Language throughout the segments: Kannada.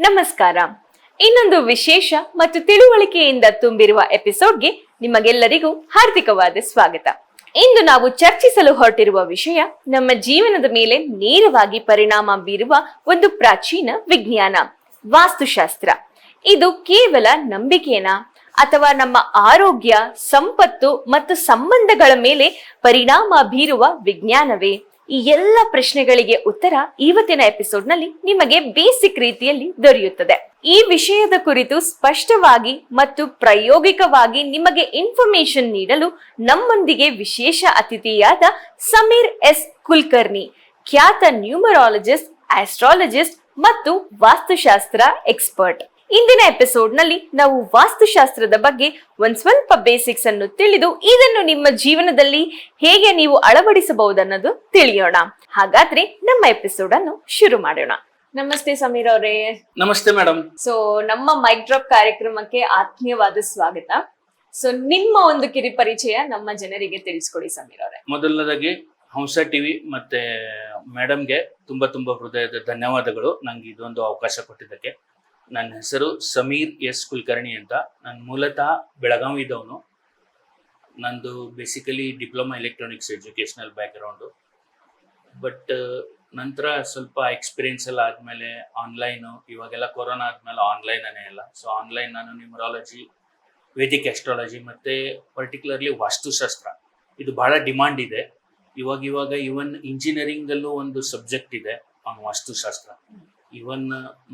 ನಮಸ್ಕಾರ. ಇನ್ನೊಂದು ವಿಶೇಷ ಮತ್ತು ತಿಳುವಳಿಕೆಯಿಂದ ತುಂಬಿರುವ ಎಪಿಸೋಡ್ಗೆ ನಿಮಗೆಲ್ಲರಿಗೂ ಹಾರ್ದಿಕವಾದ ಸ್ವಾಗತ. ಇಂದು ನಾವು ಚರ್ಚಿಸಲು ಹೊರಟಿರುವ ವಿಷಯ ನಮ್ಮ ಜೀವನದ ಮೇಲೆ ನೇರವಾಗಿ ಪರಿಣಾಮ ಬೀರುವ ಒಂದು ಪ್ರಾಚೀನ ವಿಜ್ಞಾನ, ವಾಸ್ತುಶಾಸ್ತ್ರ. ಇದು ಕೇವಲ ನಂಬಿಕೆನಾ ಅಥವಾ ನಮ್ಮ ಆರೋಗ್ಯ, ಸಂಪತ್ತು ಮತ್ತು ಸಂಬಂಧಗಳ ಮೇಲೆ ಪರಿಣಾಮ ಬೀರುವ ವಿಜ್ಞಾನವೇ? ಈ ಎಲ್ಲ ಪ್ರಶ್ನೆಗಳಿಗೆ ಉತ್ತರ ಇವತ್ತಿನ ಎಪಿಸೋಡ್ ನಲ್ಲಿ ನಿಮಗೆ ಬೇಸಿಕ್ ರೀತಿಯಲ್ಲಿ ದೊರೆಯುತ್ತದೆ. ಈ ವಿಷಯದ ಕುರಿತು ಸ್ಪಷ್ಟವಾಗಿ ಮತ್ತು ಪ್ರಾಯೋಗಿಕವಾಗಿ ನಿಮಗೆ ಇನ್ಫಾರ್ಮೇಶನ್ ನೀಡಲು ನಮ್ಮೊಂದಿಗೆ ವಿಶೇಷ ಅತಿಥಿಯಾದ ಸಮೀರ್ ಎಸ್ ಕುಲಕರ್ಣಿ, ಖ್ಯಾತ ನ್ಯೂಮರಾಲಜಿಸ್ಟ್, ಆಸ್ಟ್ರಾಲಜಿಸ್ಟ್ ಮತ್ತು ವಾಸ್ತುಶಾಸ್ತ್ರ ಎಕ್ಸ್ಪರ್ಟ್. ಇಂದಿನ ಎಪಿಸೋಡ್ ನಲ್ಲಿ ನಾವು ವಾಸ್ತುಶಾಸ್ತ್ರದ ಬಗ್ಗೆ ಒಂದ್ ಸ್ವಲ್ಪ ಬೇಸಿಕ್ಸ್ ಅನ್ನು ತಿಳಿದು ಇದನ್ನು ನಿಮ್ಮ ಜೀವನದಲ್ಲಿ ಹೇಗೆ ನೀವು ಅಳವಡಿಸಬಹುದನ್ನೋದು ತಿಳಿಯೋಣ. ಹಾಗಾದ್ರೆ ನಮ್ಮ ಎಪಿಸೋಡ್ ಅನ್ನು ಶುರು ಮಾಡೋಣ. ನಮಸ್ತೆ ಸಮೀರ್ ಅವರೇ. ನಮಸ್ತೆ ಮೇಡಮ್. ಸೊ ನಮ್ಮ ಮೈಕ್ ಡ್ರಾಪ್ ಕಾರ್ಯಕ್ರಮಕ್ಕೆ ಆತ್ಮೀಯವಾದ ಸ್ವಾಗತ. ಸೊ ನಿಮ್ಮ ಒಂದು ಕಿರಿ ಪರಿಚಯ ನಮ್ಮ ಜನರಿಗೆ ತಿಳಿಸ್ಕೊಡಿ ಸಮೀರ್ ಅವರೇ. ಮೊದಲನೇದಾಗಿ ಹಂಸ ಟಿವಿ ಮತ್ತೆ ಮೇಡಮ್ಗೆ ತುಂಬಾ ಹೃದಯದ ಧನ್ಯವಾದಗಳು ನಂಗೆ ಇದೊಂದು ಅವಕಾಶ ಕೊಟ್ಟಿದ್ದಕ್ಕೆ. ನನ್ನ ಹೆಸರು ಸಮೀರ್ ಎಸ್ ಕುಲಕರ್ಣಿ ಅಂತ. ನಾನು ಮೂಲತಃ ಬೆಳಗಾವಿದವನು. ನಂದು basically diploma electronics educational background. But ನಂತರ ಸ್ವಲ್ಪ ಎಕ್ಸ್ಪೀರಿಯನ್ಸ್ ಎಲ್ಲ ಆದಮೇಲೆ ಆನ್ಲೈನು, ಇವಾಗೆಲ್ಲ ಕೊರೋನಾ ಆದಮೇಲೆ ಆನ್ಲೈನೇ ಎಲ್ಲ. ಸೊ ಆನ್ಲೈನ್ ನಾನು ನ್ಯೂಮರಾಲಜಿ, ವೇದಿಕ್ ಆಸ್ಟ್ರಾಲಜಿ ಮತ್ತು ಪರ್ಟಿಕ್ಯುಲರ್ಲಿ ವಾಸ್ತುಶಾಸ್ತ್ರ, ಇದು ಭಾಳ ಡಿಮಾಂಡ್ ಇದೆ ಇವಾಗ ಇವನ್ ಇಂಜಿನಿಯರಿಂಗಲ್ಲೂ ಒಂದು ಸಬ್ಜೆಕ್ಟ್ ಇದೆ ಆನ್ ವಾಸ್ತುಶಾಸ್ತ್ರ. ಇವನ್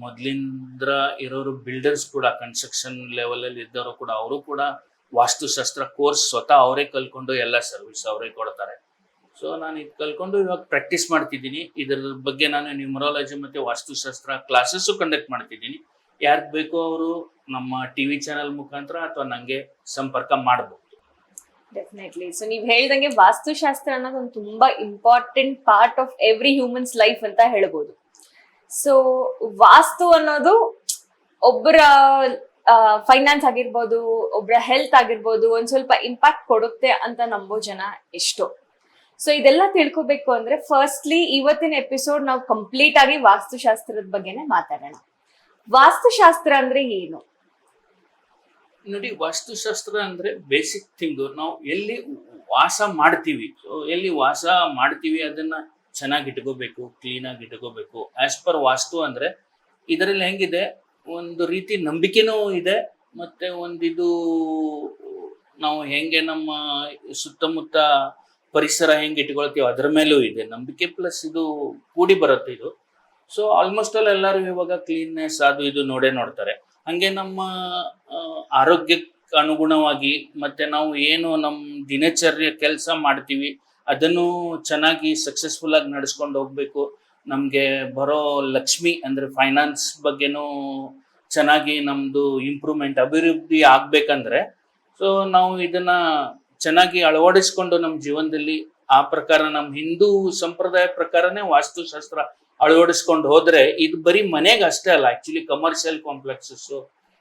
ಮೊದಲಿಂದ ಇರೋರು ಬಿಲ್ಡರ್ಸ್ ಕೂಡ, ಕನ್ಸ್ಟ್ರಕ್ಷನ್ ಲೆವೆಲಲ್ಲಿ ಇದ್ದವರು ಕೂಡ, ಅವರು ಕೂಡ ವಾಸ್ತುಶಾಸ್ತ್ರ ಕೋರ್ಸ್ ಸ್ವತಃ ಅವರೇ ಕಲ್ಕೊಂಡು ಎಲ್ಲ ಸರ್ವಿಸ್ ಅವರೇ ಕೊಡ್ತಾರೆ. ಸೊ ನಾನು ಇದು ಕಲ್ಕೊಂಡು ಇವಾಗ ಪ್ರಾಕ್ಟೀಸ್ ಮಾಡ್ತಿದ್ದೀನಿ. ಇದರ ಬಗ್ಗೆ ನಾನು ನ್ಯೂಮರಾಲಜಿ ಮತ್ತು ವಾಸ್ತುಶಾಸ್ತ್ರ ಕ್ಲಾಸಸ್ಸು ಕಂಡಕ್ಟ್ ಮಾಡ್ತಿದ್ದೀನಿ. ಯಾರಿಗೆ ಬೇಕೋ ಅವರು ನಮ್ಮ ಟಿವಿ ಚಾನೆಲ್ ಮುಖಾಂತರ ಅಥವಾ ನನಗೆ ಸಂಪರ್ಕ ಮಾಡಬಹುದು. ಡೆಫಿನೆಟ್ಲಿ. ಸೊ ನೀವ್ ಹೇಳ್ದಂಗೆ ವಾಸ್ತುಶಾಸ್ತ್ರ ಅನ್ನೋದು ಒಂದು ತುಂಬಾ important part of every humans life ಅಂತ ಹೇಳ್ಬೋದು. ಸೊ ವಾಸ್ತು ಅನ್ನೋದು ಒಬ್ಬರ ಫೈನಾನ್ಸ್ ಆಗಿರ್ಬೋದು, ಒಬ್ಬರ ಹೆಲ್ತ್ ಆಗಿರ್ಬೋದು, ಒಂದ್ ಸ್ವಲ್ಪ ಇಂಪ್ಯಾಕ್ಟ್ ಕೊಡುತ್ತೆ ಅಂತ ನಂಬೋ ಜನ ಎಷ್ಟೋ. ಸೊ ಇದೆಲ್ಲ ತಿಳ್ಕೊಬೇಕು ಅಂದ್ರೆ ಫಸ್ಟ್ಲಿ ಇವತ್ತಿನ ಎಪಿಸೋಡ್ ನಾವು ಕಂಪ್ಲೀಟ್ ಆಗಿ ವಾಸ್ತುಶಾಸ್ತ್ರದ ಬಗ್ಗೆನೆ ಮಾತಾಡೋಣ. ವಾಸ್ತುಶಾಸ್ತ್ರ ಅಂದ್ರೆ ಏನು? ನೋಡಿ, ವಾಸ್ತುಶಾಸ್ತ್ರ ಅಂದ್ರೆ ಬೇಸಿಕ್ ಥಿಂಗ್. ನಾವು ಎಲ್ಲಿ ವಾಸ ಮಾಡ್ತೀವಿ, ಸೊ ಎಲ್ಲಿ ವಾಸ ಮಾಡ್ತೀವಿ ಅದನ್ನ ಚೆನ್ನಾಗಿ ಇಟ್ಕೋಬೇಕು, ಕ್ಲೀನಾಗಿ ಇಟ್ಕೋಬೇಕು. ಆಸ್ ಪರ್ ವಾಸ್ತು ಅಂದ್ರೆ ಇದರಲ್ಲಿ ಹೆಂಗಿದೆ, ಒಂದು ರೀತಿ ನಂಬಿಕೆನೂ ಇದೆ, ಮತ್ತೆ ಒಂದಿದು ನಾವು ಹೆಂಗೆ ನಮ್ಮ ಸುತ್ತಮುತ್ತ ಪರಿಸರ ಹೆಂಗೆ ಇಟ್ಕೊಳ್ತೀವಿ ಅದ್ರ ಮೇಲೂ ಇದೆ ನಂಬಿಕೆ, ಪ್ಲಸ್ ಇದು ಕೂಡಿ ಬರುತ್ತೆ ಇದು. ಸೊ ಆಲ್ಮೋಸ್ಟ್ ಆಲ್ ಎಲ್ಲರೂ ಇವಾಗ ಕ್ಲೀನ್ನೆಸ್ ಅದು ಇದು ನೋಡ್ತಾರೆ. ಹಂಗೆ ನಮ್ಮ ಆರೋಗ್ಯಕ್ಕೆ ಅನುಗುಣವಾಗಿ ಮತ್ತೆ ನಾವು ಏನು ನಮ್ಮ ದಿನಚರ್ಯ ಕೆಲಸ ಮಾಡ್ತೀವಿ ಅದನ್ನು ಚೆನ್ನಾಗಿ ಸಕ್ಸಸ್ಫುಲ್ ಆಗಿ ನಡೆಸ್ಕೊಂಡು ಹೋಗ್ಬೇಕು. ನಮಗೆ ಬರೋ ಲಕ್ಷ್ಮಿ ಅಂದ್ರೆ ಫೈನಾನ್ಸ್ ಬಗ್ಗೆನೂ ಚೆನ್ನಾಗಿ ನಮ್ದು ಇಂಪ್ರೂವ್ಮೆಂಟ್, ಅಭಿವೃದ್ಧಿ ಆಗ್ಬೇಕಂದ್ರೆ ಸೊ ನಾವು ಇದನ್ನ ಚೆನ್ನಾಗಿ ಅಳವಡಿಸ್ಕೊಂಡು ನಮ್ಮ ಜೀವನದಲ್ಲಿ ಆ ಪ್ರಕಾರ ನಮ್ಮ ಹಿಂದೂ ಸಂಪ್ರದಾಯ ಪ್ರಕಾರನೇ ವಾಸ್ತುಶಾಸ್ತ್ರ ಅಳವಡಿಸ್ಕೊಂಡು ಹೋದ್ರೆ ಇದು ಬರೀ ಮನೆಗೆ ಅಷ್ಟೇ ಅಲ್ಲ, ಆಕ್ಚುಲಿ ಕಮರ್ಷಿಯಲ್ ಕಾಂಪ್ಲೆಕ್ಸಸ್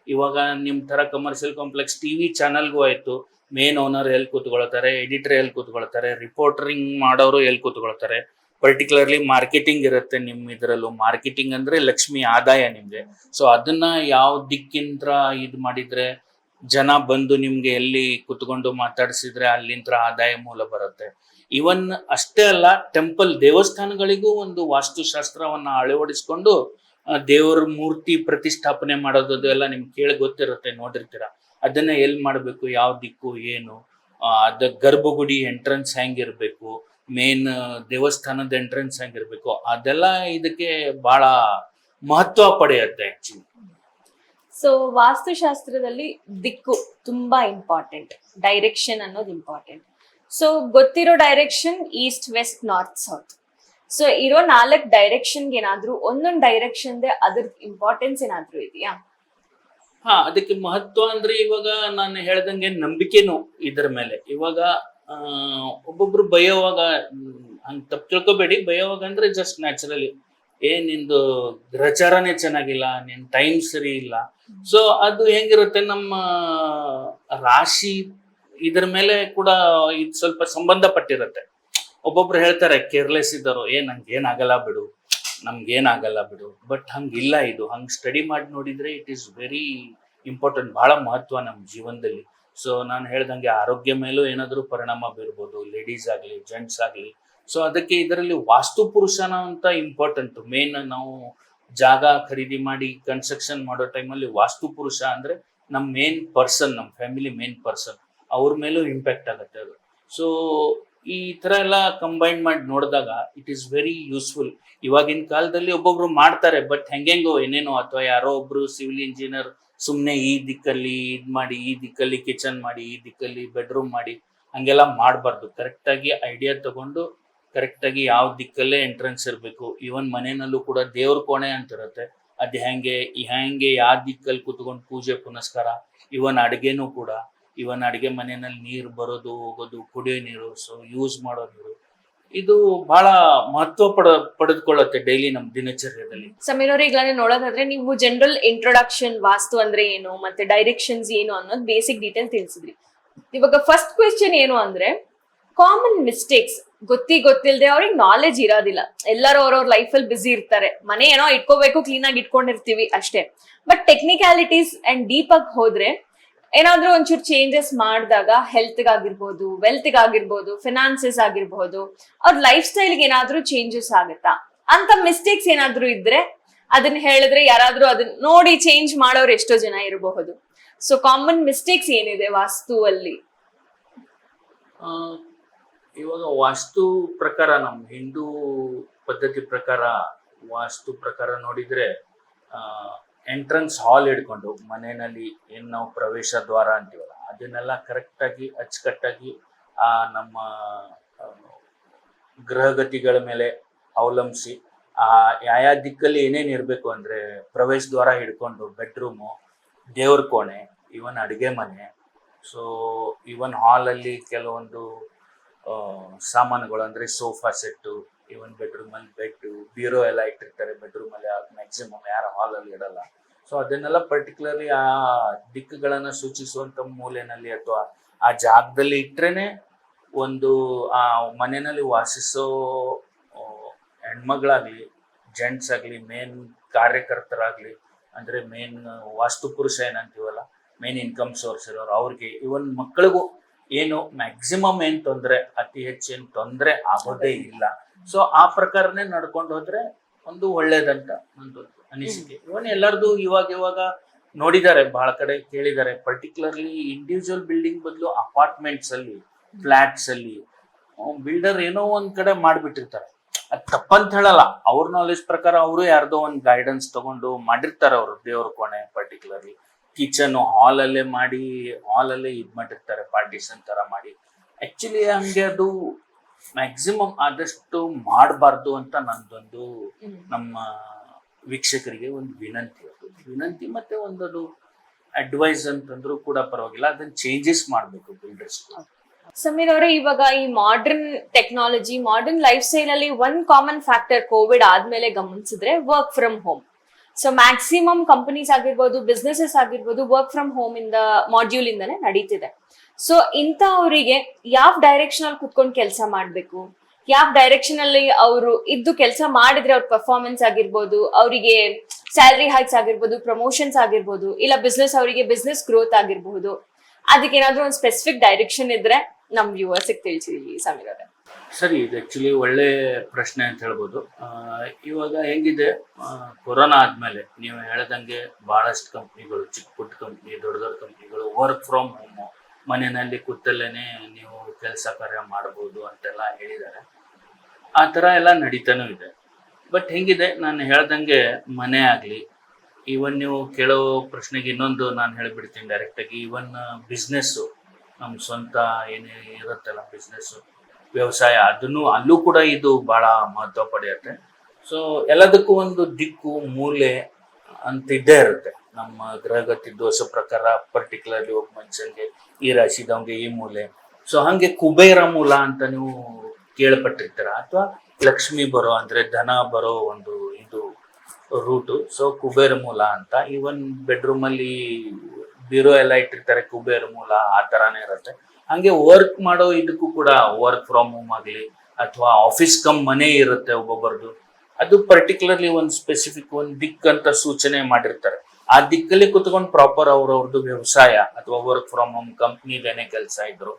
ಇವಾಗ ನಿಮ್ಮ ತರ ಕಮರ್ಷಿಯಲ್ ಕಾಂಪ್ಲೆಕ್ಸ್ ಟಿವಿ ಚಾನಲ್ಗೂ ಆಯ್ತು, ಮೇನ್ ಓನರ್ ಎಲ್ಲಿ ಕೂತ್ಕೊಳ್ತಾರೆ, ಎಡಿಟರ್ ಎಲ್ಲಿ ಕೂತ್ಕೊಳ್ತಾರೆ, ರಿಪೋರ್ಟರಿಂಗ್ ಮಾಡೋರು ಎಲ್ಲಿ ಕೂತ್ಕೊಳ್ತಾರೆ, ಪರ್ಟಿಕ್ಯುಲರ್ಲಿ ಮಾರ್ಕೆಟಿಂಗ್ ಇರುತ್ತೆ ನಿಮ್ಮ ಇದರಲ್ಲೂ. ಮಾರ್ಕೆಟಿಂಗ್ ಅಂದ್ರೆ ಲಕ್ಷ್ಮಿ ಆದಾಯ ನಿಮ್ಗೆ. ಸೊ ಅದನ್ನ ಯಾವ ದಿಕ್ಕಿಂದ ಇದು ಮಾಡಿದ್ರೆ ಜನ ಬಂದು ನಿಮ್ಗೆ ಎಲ್ಲಿ ಕುತ್ಕೊಂಡು ಮಾತಾಡಿಸಿದ್ರೆ ಅಲ್ಲಿಂದ ಆದಾಯ ಮೂಲ ಬರುತ್ತೆ. ಇವನ್ ಅಷ್ಟೇ ಅಲ್ಲ, ಟೆಂಪಲ್ ದೇವಸ್ಥಾನಗಳಿಗೂ ಒಂದು ವಾಸ್ತುಶಾಸ್ತ್ರವನ್ನ ಅಳವಡಿಸ್ಕೊಂಡು ದೇವರ ಮೂರ್ತಿ ಪ್ರತಿಷ್ಠಾಪನೆ ಮಾಡೋದು ಎಲ್ಲ ನಿಮ್ಗೆ ಕೇಳಿ ಗೊತ್ತಿರುತ್ತೆ, ನೋಡಿರ್ತೀರ. ಅದನ್ನ ಎಲ್ಲಿ ಮಾಡಬೇಕು, ಯಾವ ದಿಕ್ಕು ಏನು, ಅದ ಗರ್ಭಗುಡಿ ಎಂಟ್ರೆನ್ಸ್ ಹೆಂಗಿರ್ಬೇಕು, ಮೇನ್ ದೇವಸ್ಥಾನದ ಎಂಟ್ರೆನ್ಸ್ ಹೆಂಗಿರ್ಬೇಕು, ಅದೆಲ್ಲ ಇದಕ್ಕೆ ಬಹಳ ಮಹತ್ವ ಪಡೆಯುತ್ತೆ ಆಕ್ಚುಲಿ. ಸೊ ವಾಸ್ತುಶಾಸ್ತ್ರದಲ್ಲಿ ದಿಕ್ಕು ತುಂಬಾ ಇಂಪಾರ್ಟೆಂಟ್, ಡೈರೆಕ್ಷನ್ ಅನ್ನೋದು ಇಂಪಾರ್ಟೆಂಟ್. ಸೊ ಗೊತ್ತಿರೋ direction east, west, north, south. So ಇರೋ 4 ಡೈರೆಕ್ಷನ್ಗೆ ಏನಾದ್ರೂ ಒಂದೊಂದು ಡೈರೆಕ್ಷನ್ ಅದ್ರ ಇಂಪಾರ್ಟೆನ್ಸ್ ಏನಾದ್ರೂ ಇದೆಯಾ? ಅದಕ್ಕೆ ಮಹತ್ವ ಅಂದ್ರೆ ಇವಾಗ ನಾನು ಹೇಳ್ದಂಗೆ ನಂಬಿಕೆನು ಇದರ ಮೇಲೆ. ಇವಾಗ ಒಬ್ಬೊಬ್ರು ಬಯೋವಾಗ ಹಂಗೆ ತಪ್ಪು ತಿಳ್ಕೊಬೇಡಿ, ಬಯೋವಾಗ ಅಂದ್ರೆ ಜಸ್ಟ್ ನ್ಯಾಚುರಲಿ ನಿಂದು ಗ್ರಹಚಾರನೇ ಚೆನ್ನಾಗಿಲ್ಲ, ನಿನ್ ಟೈಮ್ ಸರಿ ಇಲ್ಲ. ಸೊ ಅದು ಹೆಂಗಿರುತ್ತೆ, ನಮ್ಮ ರಾಶಿ ಇದ್ರ ಮೇಲೆ ಕೂಡ ಇದು ಸ್ವಲ್ಪ ಸಂಬಂಧಪಟ್ಟಿರುತ್ತೆ. ಒಬ್ಬೊಬ್ರು ಹೇಳ್ತಾರೆ ಕೇರ್ಲೆಸ್ ಇದ್ದವರು, ನಂಗೆ ಏನಾಗಲ್ಲ ಬಿಡು, ನಮ್ಗೇನಾಗಲ್ಲ ಬಿಡು, ಬಟ್ ಹಂಗಿಲ್ಲ. ಇದು ಹಂಗೆ ಸ್ಟಡಿ ಮಾಡಿ ನೋಡಿದ್ರೆ ಇಟ್ ಈಸ್ ವೆರಿ ಇಂಪಾರ್ಟೆಂಟ್, ಬಹಳ ಮಹತ್ವ ನಮ್ಮ ಜೀವನದಲ್ಲಿ. ಸೊ ನಾನು ಹೇಳ್ದಂಗೆ ಆರೋಗ್ಯ ಮೇಲೂ ಏನಾದರೂ ಪರಿಣಾಮ ಬೀರ್ಬೋದು, ಲೇಡೀಸ್ ಆಗಲಿ ಜೆಂಟ್ಸ್ ಆಗಲಿ. ಸೊ ಅದಕ್ಕೆ ಇದರಲ್ಲಿ ವಾಸ್ತು ಪುರುಷನ ಅಂತ ಇಂಪಾರ್ಟೆಂಟ್. ಮೇನ್ ನಾವು ಜಾಗ ಖರೀದಿ ಮಾಡಿ ಕನ್ಸ್ಟ್ರಕ್ಷನ್ ಮಾಡೋ ಟೈಮಲ್ಲಿ ವಾಸ್ತು ಪುರುಷ ಅಂದ್ರೆ ನಮ್ಮ ಮೇನ್ ಪರ್ಸನ್, ನಮ್ಮ ಫ್ಯಾಮಿಲಿ ಮೇನ್ ಪರ್ಸನ್, ಅವ್ರ ಮೇಲೂ ಇಂಪ್ಯಾಕ್ಟ್ ಆಗುತ್ತೆ ಅದು. ಸೊ ಈ ತರ ಎಲ್ಲ ಕಂಬೈನ್ ಮಾಡಿ ನೋಡಿದಾಗ ಇಟ್ ಈಸ್ ವೆರಿ ಯೂಸ್ಫುಲ್. ಇವಾಗಿನ ಕಾಲದಲ್ಲಿ ಒಬ್ಬೊಬ್ರು ಮಾಡ್ತಾರೆ, ಬಟ್ ಹೆಂಗೆಂಗೋ ಏನೇನೋ, ಅಥವಾ ಯಾರೋ ಒಬ್ರು ಸಿವಿಲ್ ಇಂಜಿನಿಯರ್ ಸುಮ್ಮನೆ ಈ ದಿಕ್ಕಲ್ಲಿ ಇದ್ ಮಾಡಿ, ಈ ದಿಕ್ಕಲ್ಲಿ ಕಿಚನ್ ಮಾಡಿ, ಈ ದಿಕ್ಕಲ್ಲಿ ಬೆಡ್ರೂಮ್ ಮಾಡಿ, ಹಂಗೆಲ್ಲ ಮಾಡಬಾರ್ದು. ಕರೆಕ್ಟಾಗಿ ಐಡಿಯಾ ತಗೊಂಡು ಕರೆಕ್ಟಾಗಿ ಯಾವ ದಿಕ್ಕಲ್ಲೇ ಎಂಟ್ರೆನ್ಸ್ ಇರಬೇಕು. ಈವನ್ ಮನೆಯಲ್ಲೂ ಕೂಡ ದೇವ್ರ ಕೋಣೆ ಅಂತ ಇರುತ್ತೆ, ಅದು ಹೆಂಗೆ ಯಾವ ದಿಕ್ಕಲ್ಲಿ ಕೂತ್ಕೊಂಡು ಪೂಜೆ ಪುನಸ್ಕಾರ. ಇವನ್ ಅಡುಗೆನೂ ಕೂಡ, ಇವನ್ ಅಡುಗೆ ಮನೆಯಲ್ಲಿ ನೀರು ಬರೋದು ಹೋಗೋದು, ಕುಡಿಯೋ ನೀರು, ಸೊ ಯೂಸ್ ಮಾಡೋ ನೀರು, ಇದು ಬಹಳ ಮಹತ್ವ ಪಡೆದುಕೊಳ್ಳುತ್ತೆ ಡೈಲಿ ನಮ್ಮ ದಿನಚರ್ಯದಲ್ಲಿ. ಸಮೀರ್ ಅವ್ರೆ, ಈಗಲೇ ನೋಡೋದಾದ್ರೆ ನೀವು ಜನರಲ್ ಇಂಟ್ರೊಡಕ್ಷನ್ ವಾಸ್ತು ಅಂದ್ರೆ ಏನು ಮತ್ತೆ ಡೈರೆಕ್ಷನ್ಸ್ ಏನು ಅನ್ನೋದು ಬೇಸಿಕ್ ಡೀಟೇಲ್ ತಿಳಿಸಿದ್ರಿ. ಇವಾಗ ಫಸ್ಟ್ ಕ್ವೆಶ್ಚನ್ ಏನು ಅಂದ್ರೆ, ಕಾಮನ್ ಮಿಸ್ಟೇಕ್ಸ್ ಗೊತ್ತಿಲ್ದೆ ಅವ್ರಿಗೆ ನಾಲೆಜ್ ಇರೋದಿಲ್ಲ. ಎಲ್ಲರೂ ಅವ್ರವ್ರ ಲೈಫಲ್ಲಿ ಬಿಸಿ ಇರ್ತಾರೆ, ಮನೆ ಏನೋ ಇಟ್ಕೋಬೇಕು, ಕ್ಲೀನ್ ಆಗಿ ಇಟ್ಕೊಂಡಿರ್ತೀವಿ ಅಷ್ಟೇ. ಬಟ್ ಟೆಕ್ನಿಕ್ಯಾಲಿಟೀಸ್ ಅಂಡ್ ಡೀಪ್ ಆಗಿ ಹೋದ್ರೆ ಏನಾದ್ರೂ ಒಂಚೂರು ಚೇಂಜಸ್ ಮಾಡಿದಾಗ ಹೆಲ್ತ್ಗಾಗಿರ್ಬೋದು, ವೆಲ್ತ್ಗಾಗಿರ್ಬೋದು, ಫಿನಾನ್ಸಸ್ ಆಗಿರ್ಬೋದು, ಅವ್ರ ಲೈಫ್ ಸ್ಟೈಲ್ಗೆ ಏನಾದ್ರೂ ಚೇಂಜಸ್ ಆಗುತ್ತಾ ಅಂತ ಮಿಸ್ಟೇಕ್ಸ್ ಏನಾದ್ರೂ ಇದ್ರೆ ಅದನ್ನ ಹೇಳಿದ್ರೆ ಯಾರಾದ್ರೂ ಅದನ್ನ ನೋಡಿ ಚೇಂಜ್ ಮಾಡೋರು ಎಷ್ಟೋ ಜನ ಇರಬಹುದು. ಸೊ ಕಾಮನ್ ಮಿಸ್ಟೇಕ್ಸ್ ಏನಿದೆ ವಾಸ್ತುವಲ್ಲಿ? ಇವಾಗ ವಾಸ್ತು ಪ್ರಕಾರ, ನಮ್ಮ ಹಿಂದೂ ಪದ್ಧತಿ ಪ್ರಕಾರ, ವಾಸ್ತು ಪ್ರಕಾರ ನೋಡಿದ್ರೆ ಎಂಟ್ರೆನ್ಸ್ ಹಾಲ್ ಹಿಡ್ಕೊಂಡು ಮನೆಯಲ್ಲಿ ಏನು ನಾವು ಪ್ರವೇಶ ದ್ವಾರ ಅಂತೀವಲ್ಲ, ಅದನ್ನೆಲ್ಲ ಕರೆಕ್ಟಾಗಿ ಅಚ್ಚುಕಟ್ಟಾಗಿ ನಮ್ಮ ಗ್ರಹಗತಿಗಳ ಮೇಲೆ ಅವಲಂಬಿಸಿ ಯಾವ ದಿಕ್ಕಲ್ಲಿ ಏನೇನು ಇರಬೇಕು ಅಂದರೆ, ಪ್ರವೇಶ ದ್ವಾರ ಹಿಡ್ಕೊಂಡು ಬೆಡ್ರೂಮು, ದೇವ್ರ ಕೋಣೆ, ಇವನ್ ಅಡುಗೆ ಮನೆ, ಸೊ ಇವನ್ ಹಾಲಲ್ಲಿ ಕೆಲವೊಂದು ಸಾಮಾನುಗಳು ಅಂದರೆ ಸೋಫಾ ಸೆಟ್ಟು, ಇವನ್ ಬೆಡ್ರೂಮಲ್ಲಿ ಬೆಡ್ಡು, ಬ್ಯೂರೋ ಎಲ್ಲ ಇಟ್ಟಿರ್ತಾರೆ ಬೆಡ್ರೂಮಲ್ಲಿ, ಮ್ಯಾಕ್ಸಿಮಮ್ ಯಾರು ಹಾಲಲ್ಲಿ ಇಡಲ್ಲ. ಸೊ ಅದನ್ನೆಲ್ಲ ಪರ್ಟಿಕ್ಯುಲರ್ಲಿ ಆ ದಿಕ್ಕುಗಳನ್ನು ಸೂಚಿಸುವಂಥ ಮೂಲೆಯಲ್ಲಿ ಅಥವಾ ಆ ಜಾಗದಲ್ಲಿ ಇಟ್ಟರೆ ಒಂದು ಆ ಮನೆಯಲ್ಲಿ ವಾಸಿಸೋ ಹೆಣ್ಮಗಳಾಗಲಿ ಜೆಂಟ್ಸ್ ಆಗಲಿ, ಮೇನ್ ಕಾರ್ಯಕರ್ತರಾಗಲಿ, ಅಂದರೆ ಮೇನ್ ವಾಸ್ತು ಪುರುಷ ಏನಂತೀವಲ್ಲ, ಮೇನ್ ಇನ್ಕಮ್ ಸೋರ್ಸ್ ಇರೋರು, ಅವ್ರಿಗೆ ಇವನ್ ಮಕ್ಕಳಿಗೂ ಏನು ಮ್ಯಾಕ್ಸಿಮಮ್ ಏನು ತೊಂದರೆ, ಅತಿ ಹೆಚ್ಚೇನು ತೊಂದರೆ ಆಗೋದೇ ಇಲ್ಲ. ಸೊ ಆ ಪ್ರಕಾರನೇ ನಡ್ಕೊಂಡು ಹೋದ್ರೆ ಒಂದು ಒಳ್ಳೇದಂತ ಒಂದು ಅನಿಸಿಕೆ. ಇವನ್ ಎಲ್ಲರದು ಇವಾಗ ನೋಡಿದ್ದಾರೆ, ಬಹಳ ಕಡೆ ಕೇಳಿದ್ದಾರೆ. ಪರ್ಟಿಕ್ಯುಲರ್ಲಿ ಇಂಡಿವಿಜುವಲ್ ಬಿಲ್ಡಿಂಗ್ ಬದಲು ಅಪಾರ್ಟ್ಮೆಂಟ್ಸ್ ಅಲ್ಲಿ, ಫ್ಲಾಟ್ಸ್ ಅಲ್ಲಿ ಬಿಲ್ಡರ್ ಏನೋ ಒಂದ್ ಕಡೆ ಮಾಡ್ಬಿಟ್ಟಿರ್ತಾರೆ. ಅದು ತಪ್ಪಂತ ಹೇಳಲ್ಲ, ಅವ್ರ ನಾಲೆಜ್ ಪ್ರಕಾರ ಅವರು ಯಾರ್ದೋ ಒಂದು ಗೈಡೆನ್ಸ್ ತಗೊಂಡು ಮಾಡಿರ್ತಾರೆ. ಅವರು ದೇವ್ರ ಕೋಣೆ ಪರ್ಟಿಕ್ಯುಲರ್ಲಿ ಕಿಚನ್ ಹಾಲಲ್ಲೇ ಮಾಡಿ, ಹಾಲಲ್ಲೇ ಇದು ಮಾಡಿರ್ತಾರೆ, ಪಾರ್ಟಿಷನ್ ತರ ಮಾಡಿ. ಆಕ್ಚುಲಿ ಹಂಗೆ ಅದು ಮ್ಯಾಕ್ಸಿಮಮ್ ಆದಷ್ಟು ಮಾಡಬಾರ್ದು ಅಂತ ನಂದೊಂದು ನಮ್ಮ ವೀಕ್ಷಕರಿಗೆ ಒಂದು ವಿನಂತಿ ಮತ್ತೆ ಒಂದದು ಅಡ್ವೈಸ್ ಅಂತಂದ್ರೂ ಕೂಡ ಪರವಾಗಿಲ್ಲ, ಅದನ್ನ ಚೇಂಜಸ್ ಮಾಡಬೇಕು ಬಿಲ್ಡರ್ಸ್. ಸಮೀರ್ ಅವರೇ, ಇವಾಗ ಈ modern technology, modern life style ಅಲ್ಲಿ ಒಂದ್ ಕಾಮನ್ ಫ್ಯಾಕ್ಟರ್ ಕೋವಿಡ್ ಆದ್ಮೇಲೆ ಗಮನಿಸಿದ್ರೆ work from home. So maximum companies ಆಗಿರ್ಬೋದು, ಬಿಸ್ನೆಸಸ್ ಆಗಿರ್ಬೋದು, ವರ್ಕ್ ಫ್ರಮ್ ಹೋಮ್ ಇಂದ ಮಾಡ್ಯೂಲ್ ಇಂದಾನೆ ನಡೀತಿದೆ. ಸೊ ಇಂಥವರಿಗೆ ಯಾವ ಡೈರೆಕ್ಷನ್ ಅಲ್ಲಿ ಕುತ್ಕೊಂಡು ಕೆಲಸ ಮಾಡ್ಬೇಕು, ಯಾವ ಡೈರೆಕ್ಷನ್ ಅಲ್ಲಿ ಅವರು ಇದ್ದು ಕೆಲಸ ಮಾಡಿದ್ರೆ ಅವ್ರ ಪರ್ಫಾರ್ಮೆನ್ಸ್ ಆಗಿರ್ಬೋದು, ಅವರಿಗೆ ಸ್ಯಾಲರಿ ಹೈಕ್ಸ್ ಆಗಿರ್ಬೋದು, ಪ್ರಮೋಷನ್ಸ್ ಆಗಿರ್ಬೋದು, ಇಲ್ಲ ಬಿಸ್ನೆಸ್ ಅವರಿಗೆ ಬಿಸ್ನೆಸ್ ಗ್ರೋತ್ ಆಗಿರ್ಬಹುದು, ಅದಕ್ಕೆ ಏನಾದ್ರೂ ಒಂದು ಸ್ಪೆಸಿಫಿಕ್ ಡೈರೆಕ್ಷನ್ ಇದ್ರೆ ನಮ್ ವ್ಯೂವರ್ಸ್ ತಿಳಿಸಿದೀವಿ ಸಮೀರ್ ಅವರೇ. ಸರಿ, ಇದು ಆಕ್ಚುಲಿ ಒಳ್ಳೆ ಪ್ರಶ್ನೆ ಅಂತ ಹೇಳ್ಬೋದು. ಇವಾಗ ಹೆಂಗಿದೆ, ಕೊರೋನಾ ಆದ್ಮೇಲೆ ನೀವು ಹೇಳ್ದಂಗೆ ಬಹಳಷ್ಟು ಕಂಪ್ನಿಗಳು, ಚಿಕ್ಕ ಪುಟ್ಟ ಕಂಪ್ನಿ, ದೊಡ್ಡ ದೊಡ್ಡ ಕಂಪ್ನಿಗಳು ವರ್ಕ್ ಫ್ರಮ್ ಹೋಮ್, ಮನೆಯಲ್ಲಿ ಕೂತಲ್ಲೇನೆ ನೀವು ಕೆಲಸ ಕಾರ್ಯ ಮಾಡ್ಬೋದು ಅಂತೆಲ್ಲ ಹೇಳಿದ್ದಾರೆ. ಆ ಥರ ಎಲ್ಲ ನಡೀತಾನೂ ಇದೆ. ಬಟ್ ಹೆಂಗಿದೆ, ನಾನು ಹೇಳ್ದಂಗೆ ಮನೆ ಆಗಲಿ, ಈವನ್ ನೀವು ಕೇಳೋ ಪ್ರಶ್ನೆಗೆ ಇನ್ನೊಂದು ನಾನು ಹೇಳಿಬಿಡ್ತೀನಿ ಡೈರೆಕ್ಟಾಗಿ. ಈವನ್ ಬಿಸ್ನೆಸ್ಸು, ನಮ್ಮ ಸ್ವಂತ ಏನೇ ಇರುತ್ತಲ್ಲ ಬಿಸ್ನೆಸ್ಸು, ವ್ಯವಸಾಯ, ಅಲ್ಲೂ ಕೂಡ ಇದು ಭಾಳ ಮಹತ್ವ ಪಡೆಯುತ್ತೆ. ಸೊ ಎಲ್ಲದಕ್ಕೂ ಒಂದು ದಿಕ್ಕು ಮೂಲೆ ಅಂತ ಇದ್ದೇ ಇರುತ್ತೆ. ನಮ್ಮ ಗ್ರಹಗತಿ ದೋಷ ಪ್ರಕಾರ ಪರ್ಟಿಕ್ಯುಲರ್ಲಿ ಒಬ್ಬ ಮನುಷ್ಯನಿಗೆ ಈ ರಾಶಿದವಂಗೆ ಈ ಮೂಲೆ. ಸೊ ಹಾಗೆ ಕುಬೇರ ಮೂಲ ಅಂತ ನೀವು ಕೇಳ್ಪಟ್ಟಿರ್ತೀರ, ಅಥವಾ ಲಕ್ಷ್ಮಿ ಬರೋ ಅಂದ್ರೆ ಧನ ಬರೋ ಒಂದು ಇದು ರೂಟು. ಸೊ ಕುಬೇರ ಮೂಲ ಅಂತ. ಈವನ್ ಬೆಡ್ರೂಮಲ್ಲಿ ಬ್ಯೂರೋ ಎಲ್ಲ ಇಟ್ಟಿರ್ತಾರೆ, ಕುಬೇರ ಮೂಲ ಆ ಥರನೇ ಇರುತ್ತೆ. ಹಂಗೆ ವರ್ಕ್ ಮಾಡೋ ಇದಕ್ಕೂ ಕೂಡ ವರ್ಕ್ ಫ್ರಮ್ ಹೋಮ್ ಆಗಲಿ, ಅಥವಾ ಆಫೀಸ್ ಕಮ್ ಮನೆ ಇರುತ್ತೆ ಒಬ್ಬೊಬ್ಬರದು, ಅದು ಪರ್ಟಿಕ್ಯುಲರ್ಲಿ ಒಂದು ಸ್ಪೆಸಿಫಿಕ್ ಒಂದು ದಿಕ್ ಅಂತ ಸೂಚನೆ ಮಾಡಿರ್ತಾರೆ. ಆ ದಿಕ್ಕಲ್ಲಿ ಕುತ್ಕೊಂಡು ಪ್ರಾಪರ್ ಅವ್ರವ್ರದ್ದು ವ್ಯವಸಾಯ ಅಥವಾ ವರ್ಕ್ ಫ್ರಮ್ ಹೋಮ್ ಕಂಪ್ನಿದೇನೆ ಕೆಲಸ ಇದ್ರು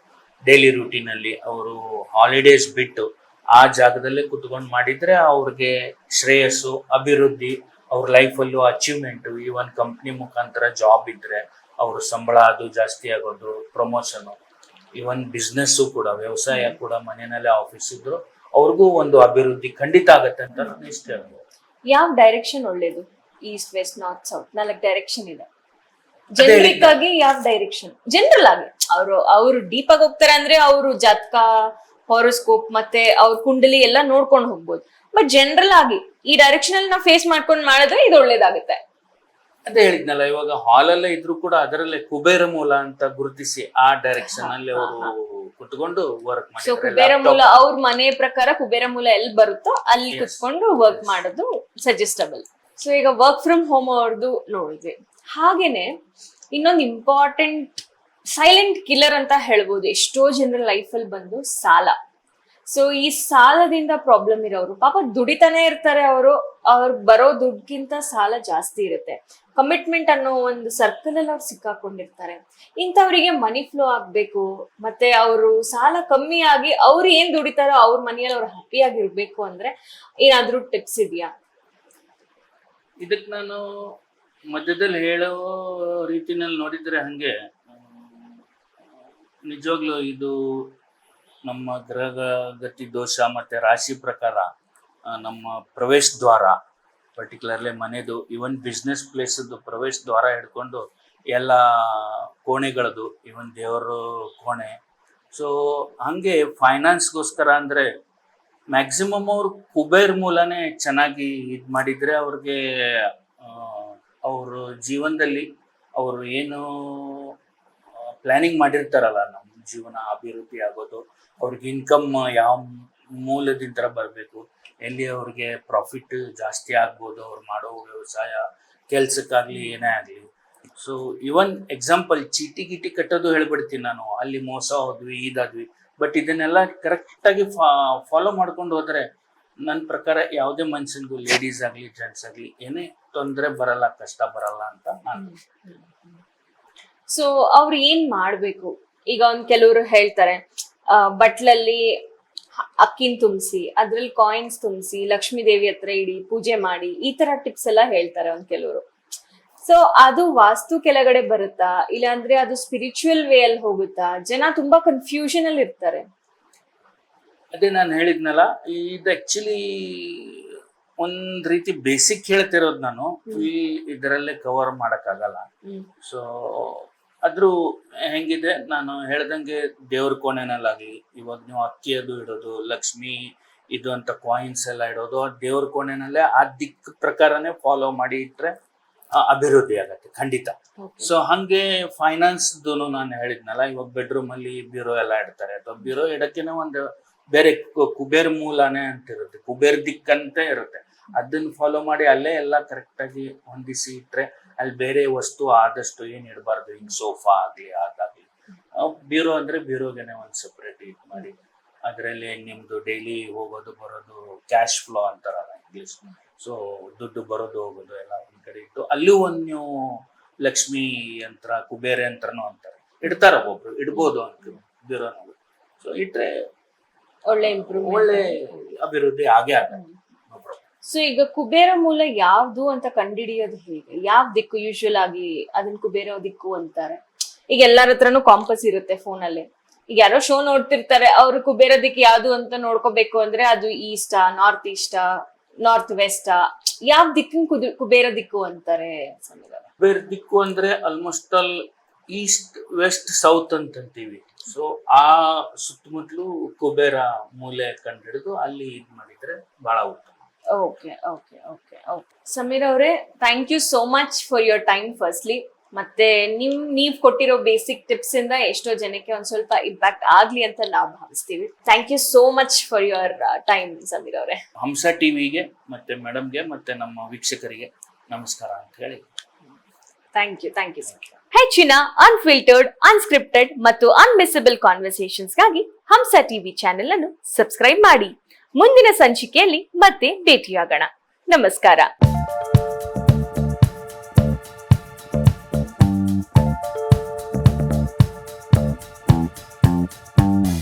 ಡೈಲಿ ರೂಟೀನ್ ಅಲ್ಲಿ ಅವರು ಹಾಲಿಡೇಸ್ ಬಿಟ್ಟು ಆ ಜಾಗದಲ್ಲೇ ಕುತ್ಕೊಂಡು ಮಾಡಿದ್ರೆ ಅವ್ರಿಗೆ ಶ್ರೇಯಸ್ಸು, ಅಭಿವೃದ್ಧಿ, ಅವ್ರ ಲೈಫಲ್ಲೂ ಅಚೀವ್ಮೆಂಟ್, ಈವನ್ ಕಂಪ್ನಿ ಮುಖಾಂತರ ಜಾಬ್ ಇದ್ರೆ ಅವ್ರ ಸಂಬಳ ಅದು ಜಾಸ್ತಿ ಆಗೋದು, ಪ್ರಮೋಷನ್, ಈವನ್ ಬಿಸ್ನೆಸ್ಸು ಕೂಡ, ವ್ಯವಸಾಯ ಕೂಡ, ಮನೆಯಲ್ಲೇ ಆಫೀಸ್ ಇದ್ರು ಅವ್ರಿಗೂ ಒಂದು ಅಭಿವೃದ್ಧಿ ಖಂಡಿತ ಆಗತ್ತೆ ಅಂತ ನಾನು ಇಷ್ಟ ಹೇಳ್ಬೋದು. ಯಾವ ಡೈರೆಕ್ಷನ್ ಒಳ್ಳೇದು? East, west, north, south 4 direction ಇದೆ. ಜನರಿಕ್ ಆಗಿ ಯಾವ ಡೈರೆಕ್ಷನ್? ಜನರಲ್ ಆಗಿ ಅವರು ಡೀಪ್ ಆಗಿ ಹೋಗ್ತಾರೆ ಅಂದ್ರೆ ಅವರು ಜಾತಕ, ಹಾರೋಸ್ಕೋಪ್ ಮತ್ತೆ ಅವ್ರ ಕುಂಡಲಿ ಎಲ್ಲ ನೋಡ್ಕೊಂಡು ಹೋಗ್ಬೋದು. ಬಟ್ ಜನರಲ್ ಆಗಿ ಈ ಡೈರೆಕ್ಷನ್ ಅಲ್ಲಿ ನಾವು ಫೇಸ್ ಮಾಡ್ಕೊಂಡು ಮಾಡಿದ್ರೆ ಇದು ಒಳ್ಳೇದಾಗುತ್ತೆ. ಅದೇ ಹೇಳಿದ್ನಲ್ಲ, ಇವಾಗ ಹಾಲಲ್ಲೇ ಇದ್ರು ಕೂಡ ಅದರಲ್ಲೇ ಕುಬೇರ ಮೂಲ ಅಂತ ಗುರುತಿಸಿ ಆ ಡೈರೆಕ್ಷನ್ ಅಲ್ಲಿ ಅವರು ಕುತ್ಕೊಂಡು ವರ್ಕ್ ಸೊ ಕುಬೇರ ಮೂಲ ಅವ್ರ ಮನೆ ಪ್ರಕಾರ ಕುಬೇರ ಮೂಲ ಎಲ್ಲಿ ಬರುತ್ತೋ ಅಲ್ಲಿ ಕುತ್ಕೊಂಡು ವರ್ಕ್ ಮಾಡೋದು ಸಜೆಸ್ಟಬಲ್. ಸೊ ಈಗ ವರ್ಕ್ ಫ್ರಮ್ ಹೋಮ್ ಅವ್ರದ್ದು ನೋಡಿದ್ವಿ. ಹಾಗೇನೆ ಇನ್ನೊಂದು ಇಂಪಾರ್ಟೆಂಟ್ ಸೈಲೆಂಟ್ ಕಿಲ್ಲರ್ ಅಂತ ಹೇಳ್ಬೋದು ಎಷ್ಟೋ ಜನರ ಲೈಫಲ್ಲಿ ಬಂದು ಸಾಲ. ಸೊ ಈ ಸಾಲದಿಂದ ಪ್ರಾಬ್ಲಮ್ ಇರೋರು ಪಾಪ ದುಡಿತಾನೆ ಇರ್ತಾರೆ, ಅವ್ರಿಗೆ ಬರೋ ದುಡ್ಗಿಂತ ಸಾಲ ಜಾಸ್ತಿ ಇರುತ್ತೆ. ಕಮಿಟ್ಮೆಂಟ್ ಅನ್ನೋ ಒಂದು ಸರ್ಕಲ್ ಅಲ್ಲಿ ಅವ್ರು ಸಿಕ್ಕಾಕೊಂಡಿರ್ತಾರೆ. ಇಂಥವ್ರಿಗೆ ಮನಿ ಫ್ಲೋ ಆಗ್ಬೇಕು, ಮತ್ತೆ ಅವರು ಸಾಲ ಕಮ್ಮಿ ಆಗಿ ಅವ್ರು ಏನ್ ದುಡಿತಾರೋ ಅವ್ರ ಮನೆಯಲ್ಲಿ ಅವ್ರು ಹ್ಯಾಪಿಯಾಗಿರ್ಬೇಕು ಅಂದ್ರೆ ಏನಾದ್ರೂ ಟಿಪ್ಸ್ ಇದೆಯಾ? ಇದಕ್ಕೆ ನಾನು ಮಧ್ಯದಲ್ಲಿ ಹೇಳೋ ರೀತಿನಲ್ಲಿ ನೋಡಿದ್ರೆ ಹಂಗೆ ನಿಜವಾಗ್ಲೂ ಇದು ನಮ್ಮ ಗ್ರಹಗತಿ ದೋಷ ಮತ್ತೆ ರಾಶಿ ಪ್ರಕಾರ ನಮ್ಮ ಪ್ರವೇಶ ದ್ವಾರ, ಪರ್ಟಿಕ್ಯುಲರ್ಲಿ ಮನೆದು, ಇವನ್ ಬಿಸ್ನೆಸ್ ಪ್ಲೇಸದ್ದು ಪ್ರವೇಶ ದ್ವಾರ ಹಿಡ್ಕೊಂಡು ಎಲ್ಲ ಕೋಣೆಗಳದು, ಇವನ್ ದೇವರು ಕೋಣೆ. ಸೊ ಹಂಗೆ ಫೈನಾನ್ಸ್ಗೋಸ್ಕರ ಅಂದರೆ ಮ್ಯಾಕ್ಸಿಮಮ್ ಅವ್ರು ಕುಬೇರ್ ಮೂಲನೇ ಚೆನ್ನಾಗಿ ಇದು ಮಾಡಿದರೆ ಅವ್ರಿಗೆ ಅವ್ರ ಜೀವನದಲ್ಲಿ ಅವರು ಏನು ಪ್ಲ್ಯಾನಿಂಗ್ ಮಾಡಿರ್ತಾರಲ್ಲ, ನಮ್ಮ ಜೀವನ ಅಭಿವೃದ್ಧಿ ಆಗೋದು, ಅವ್ರಿಗೆ ಇನ್ಕಮ್ ಯಾವ ಮೂಲದಿಂದ ಬರಬೇಕು, ಎಲ್ಲಿ ಅವ್ರಿಗೆ ಪ್ರಾಫಿಟ್ ಜಾಸ್ತಿ ಆಗ್ಬೋದು ಅವ್ರು ಮಾಡೋ ವ್ಯವಸಾಯ ಕೆಲಸಕ್ಕಾಗಲಿ ಏನೇ ಆಗಲಿ. ಸೊ ಇವನ್ ಎಕ್ಸಾಂಪಲ್ ಚೀಟಿ ಗಿಟಿ ಕಟ್ಟೋದು ಹೇಳ್ಬಿಡ್ತೀನಿ ನಾನು, ಅಲ್ಲಿ ಮೋಸ ಹೋದ್ವಿ ಇದಾದ್ವಿ. ಬಟ್ ಇದನ್ನೆಲ್ಲ ಕರೆಕ್ಟಾಗಿ ಫಾಲೋ ಮಾಡ್ಕೊಂಡು ಹೋದರೆ ನನ್ನ ಪ್ರಕಾರ ಯಾವುದೇ ಮನುಷ್ಯನಿಗೂ, ಲೇಡೀಸ್ ಆಗಲಿ ಜೆಂಟ್ಸ್ ಆಗಲಿ, ಏನೇ ತೊಂದರೆ ಬರಲ್ಲ, ಕಷ್ಟ ಬರಲ್ಲ ಅಂತ ನಾನು. ಸೊ ಅವ್ರು ಏನ್ ಮಾಡ್ಬೇಕು? ಈಗ ಕೆಲವರು ಹೇಳ್ತಾರೆ ಬಟ್ಲಲ್ಲಿ ಅಕ್ಕಿನ ತುಂಬಿಸಿ, ಅದ್ರಲ್ಲಿ ಕಾಯಿನ್ಸ್ ತುಂಬಿಸಿ, ಲಕ್ಷ್ಮೀ ದೇವಿ ಹತ್ರ ಇಡಿ, ಪೂಜೆ ಮಾಡಿ, ಈ ತರ ಟಿಪ್ಸ್ ಎಲ್ಲ ಹೇಳ್ತಾರೆ ಕೆಲವರು. ಸೊ ಅದು ವಾಸ್ತು ಕೆಳಗಡೆ ಬರುತ್ತಾ, ಇಲ್ಲಾಂದ್ರೆ ಅದು ಸ್ಪಿರಿಚುವಲ್ ವೇ ಅಲ್ಲಿ ಹೋಗುತ್ತಾ? ಜನ ತುಂಬಾ ಕನ್ಫ್ಯೂಷನ್ ಅಲ್ಲಿ ಇರ್ತಾರೆ. ಅದೇ ನಾನು ಹೇಳಿದ್ನಲ್ಲ, ಇದು ಆಕ್ಚುಲಿ ಒಂದ್ ರೀತಿ ಬೇಸಿಕ್ ಹೇಳ್ತಿರೋದು ನಾನು, ಇದರಲ್ಲೇ ಕವರ್ ಮಾಡಕ್ಕಾಗಲ್ಲ. ಸೊ ಆದ್ರೂ ಹೆಂಗಿದೆ ನಾನು ಹೇಳ್ದಂಗೆ ದೇವ್ರ ಕೋಣೆನಲ್ಲಾಗ್ಲಿ, ಇವಾಗ ನೀವು ಅಕ್ಕಿ ಅದು ಇಡೋದು, ಲಕ್ಷ್ಮಿ ಇದು ಅಂತ ಕಾಯಿನ್ಸ್ ಎಲ್ಲ ಇಡೋದು ದೇವ್ರ ಕೋಣೆನಲ್ಲೇ ಆ ದಿಕ್ ಪ್ರಕಾರನೇ ಫಾಲೋ ಮಾಡಿ ಇಟ್ರೆ ಅಭಿವೃದ್ಧಿ ಆಗತ್ತೆ ಖಂಡಿತ. ಸೊ ಹಂಗೆ ಫೈನಾನ್ಸ್ದು ನಾನು ಹೇಳಿದ್ನಲ್ಲ, ಇವಾಗ ಬೆಡ್ರೂಮ್ ಅಲ್ಲಿ ಬ್ಯೂರೋ ಎಲ್ಲ ಇಡ್ತಾರೆ, ಅಥವಾ ಬ್ಯೂರೋ ಇಡಕ್ಕೇನೆ ಒಂದು ಬೇರೆ ಕುಬೇರ್ ಮೂಲನೇ ಅಂತ ಇರುತ್ತೆ, ಕುಬೇರ್ ದಿಕ್ಕಂತ ಇರುತ್ತೆ. ಅದನ್ನ ಫಾಲೋ ಮಾಡಿ ಅಲ್ಲೇ ಎಲ್ಲ ಕರೆಕ್ಟಾಗಿ ಹೊಂದಿಸಿ ಇಟ್ರೆ ಅಲ್ಲಿ ಬೇರೆ ವಸ್ತು ಆದಷ್ಟು ಏನ್ ಇಡಬಾರ್ದು. ಹಿಂಗ್ ಸೋಫಾ ಆಗ್ಲಿ ಅದಾಗ್ಲಿ, ಬ್ಯೂರೋ ಅಂದ್ರೆ ಬ್ಯೂರೋಗೆನೆ ಒಂದು ಸೆಪರೇಟ್ ಇದು ಮಾಡಿ ಅದರಲ್ಲಿ ನಿಮ್ದು ಡೈಲಿ ಹೋಗೋದು ಬರೋದು ಕ್ಯಾಶ್ ಫ್ಲೋ ಅಂತಾರಲ್ಲ ಇಂಗ್ಲಿಷ್. ಸೊ ದುಡ್ಡು ಬರೋದು ಹೋಗೋದು ಎಲ್ಲ ಒಂದ್ ಕಡೆ ಇಟ್ಟು ಅಲ್ಲಿ ಒಂದು ನೀವು ಲಕ್ಷ್ಮಿ ಯಂತ್ರ, ಕುಬೇರ ಯಂತ್ರನೂ ಅಂತಾರೆ, ಇಡ್ತಾರ ಒಬ್ರು, ಇಡ್ಬೋದು ಅಂತ ಬ್ಯೂರೋನಲ್ಲಿ. ಸೊ ಇಟ್ರೆ ಒಳ್ಳೆ ಅಭಿವೃದ್ಧಿ ಆಗೇ ಆಗತ್ತೆ. ಸೊ ಈಗ ಕುಬೇರ ಮೂಲ ಯಾವ್ದು ಅಂತ ಕಂಡುಹಿಡಿಯೋದು ಹೇಗೆ? ಯಾವ ದಿಕ್ಕು ಯೂಶುವಲ್ ಆಗಿ ಅದನ್ನ ಕುಬೇರ ದಿಕ್ಕು ಅಂತಾರೆ? ಈಗ ಎಲ್ಲರ ಹತ್ರನು ಕಾಂಪಸ್ ಇರುತ್ತೆ ಫೋನಲ್ಲಿ. ಈಗ ಯಾರೋ ಶೋ ನೋಡ್ತಿರ್ತಾರೆ, ಅವ್ರು ಕುಬೇರ ದಿಕ್ಕು ಯಾವ್ದು ಅಂತ ನೋಡ್ಕೋಬೇಕು ಅಂದ್ರೆ ಅದು ಈಸ್ಟಾ, ನಾರ್ತ್ ಈಸ್ಟಾ, ನಾರ್ತ್ ವೆಸ್ಟಾ, ಯಾವ ದಿಕ್ಕು ಕುಬೇರ ದಿಕ್ಕು ಅಂತಾರೆ? ಕುಬೇರ ದಿಕ್ಕು ಅಂದ್ರೆ almost all east, west, south ಅಂತೀವಿ. ಸೊ ಆ ಸುತ್ತಮುತ್ತಲು ಕುಬೇರ ಮೂಲೆ ಕಂಡಿಡಿದು ಅಲ್ಲಿ ಇದ್ ಮಾಡಿದ್ರೆ ಬಹಳ ಉತ್ತಮ. Okay okay okay okay Sameer ಅವರೇ, thank you so much for your time firstly. ಮತ್ತೆ ನೀವ್ ಕೊಟ್ಟಿರೋ ಬೇಸಿಕ್ ಟಿಪ್ಸ್ ಇಂದ ಎಷ್ಟೋ ಜನಕ್ಕೆ ಒಂದ್ ಸ್ವಲ್ಪ ಇಂಪ್ಯಾಕ್ಟ್ ಆಗ್ಲಿ ಅಂತ ನಾವು ಭಾವಿಸ್ತೀವಿ. Thank you so much for your time Sameer ಅವರೇ. ಹಂಸ ಟಿವಿಗೆ ಮತ್ತೆ ಮೇಡಮ್ಗೆ ಮತ್ತೆ ನಮ್ಮ ವೀಕ್ಷಕರಿಗೆ ನಮಸ್ಕಾರ ಅಂತ ಹೇಳಿ ಥ್ಯಾಂಕ್ ಯು ಸರ್. ಹೆಚ್ಚಿನ ಅನ್ಫಿಲ್ಟರ್ಡ್, ಅನ್ಸ್ಕ್ರಿಪ್ಟೆಡ್ ಮತ್ತು ಅನ್ಮಿಸಬಲ್ ಕಾನ್ವರ್ಸೇಷನ್ಸ್ಗಾಗಿ ಹಂಸ ಟಿವಿ ಚಾನೆಲ್ ಅನ್ನು ಸಬ್ಸ್ಕ್ರೈಬ್ ಮಾಡಿ. ಮುಂದಿನ ಸಂಚಿಕೆಯಲ್ಲಿ ಮತ್ತೆ ಭೇಟಿಯಾಗೋಣ. ನಮಸ್ಕಾರ.